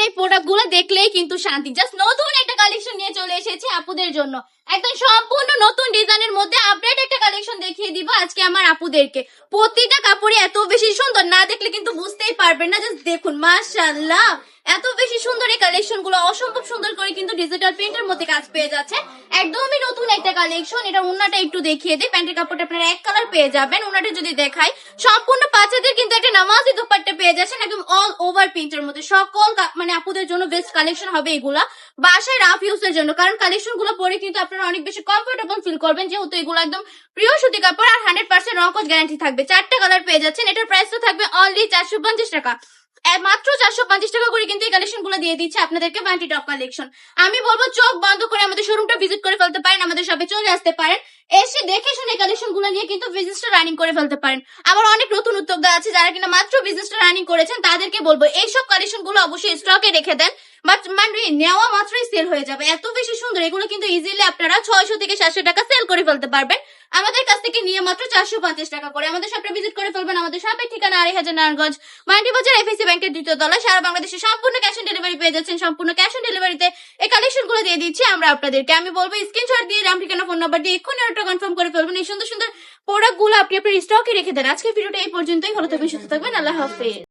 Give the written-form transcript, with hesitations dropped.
এই প্রোডাক্ট গুলো দেখলেই কিন্তু শান্তি। জাস্ট নতুন একটা কালেকশন নিয়ে চলে এসেছি আপুদের জন্য, একদম সম্পূর্ণ নতুন ডিজাইনের মধ্যে আপডেট একটা কালেকশন দেখিয়ে দিব আজকে আমার আপুদেরকে। প্রতিটা কাপড়ই এত বেশি সুন্দর, না দেখলে কিন্তু বুঝতেই পারবেন না। জাস্ট দেখুন, মাশাআল্লাহ, এত বেশি সুন্দর এই কালেকশন গুলো, অসম্ভব সুন্দর করে কিন্তু ডিজিটাল প্রিন্টের মধ্যে কাজ পেয়ে যাচ্ছে। একদমই নতুন একটা কালেকশন। এটা উন্নাটা একটু দেখিয়ে দিই। প্যান্টের কাপড়টা আপনারা এক কালার পেয়ে যাবেন। উন্নাটা যদি দেখাই, সম্পূর্ণ পাঁচাদের কিন্তু একটা নামাজি দোপাট্টা পেয়ে যাচ্ছেন একদম অল ওভার প্রিন্টের মধ্যে। সকল মানে আপুদের জন্য বেস্ট কালেকশন হবে এগুলা, বাসায় রাফ ইউজের জন্য। কারণ কালেকশন গুলো পরে কিন্তু আপনারা অনেক বেশি কমফোর্টেবল ফিল করবেন, যেহেতু এগুলো একদম প্রিয় সুতি কাপড় আর 100% রংকশ গ্যারান্টি থাকবে। 4টা কালার পেয়ে যাচ্ছেন। এটার প্রাইস তো থাকবে অনলি 450 টাকা। মাত্র 450 টাকা করে কিন্তু এই কালেকশন গুলো দিয়ে দিচ্ছে আপনাদেরকে বান্টি টপ কালেকশন। আমি বলবো চোখ বন্ধ করে আমাদের শোরুমটা ভিজিট করে ফেলতে পারেন, আমাদের শপে চলে আসতে পারেন, এসে দেখে শুনে কালেকশন গুলো নিয়ে কিন্তু বিজনেসটা রানিং করে ফেলতে পারেন। আবার অনেক নতুন উদ্যোক্তা আছে যারা কিনা মাত্র বিজনেসটা রানিং করেছেন, তাদেরকে বলবো এইসব কালেকশন গুলো অবশ্যই স্টকে রেখে দেন, বাট মানে নেওয়া মাত্রই সেল হয়ে যাবে। এত বেশি সুন্দর এগুলো কিন্তু ইজিলি আপনারা 600 থেকে 700 টাকা সেল করে ফেলতে পারবেন আমাদের কাছ থেকে নিয়ে মাত্র 450 টাকা করে। আমাদের শপে ভিজিট করে ফেলবেন। আমাদের শপের ঠিকানা 2500 নারায়ণগঞ্জ, মান্ডি বাজার, এফএসি ব্যাংকের 2য় তলায়। সারা বাংলাদেশে সম্পূর্ণ ক্যাশ অন ডেলিভারি পেয়ে যাচ্ছেন। সম্পূর্ণ ক্যাশ অন ডেলিভারিতে এই কালেকশন গুলো দিয়ে দিচ্ছি আমরা আপনাদেরকে। আমি বলবো স্ক্রিনশট দিয়ে নাম, ঠিকানা, ফোন নাম্বার দিয়ে এক্ষুনি অর্ডার কনফার্ম করে ফেলবেন। এই সুন্দর সুন্দর প্রোডাক্ট গুলো আপনি আপনার স্টকে রেখে দেন। আজকের ভিডিওটা এই পর্যন্তই। ভালো থাকবেন, সুস্থ থাকবেন, আল্লাহ হাফেজ।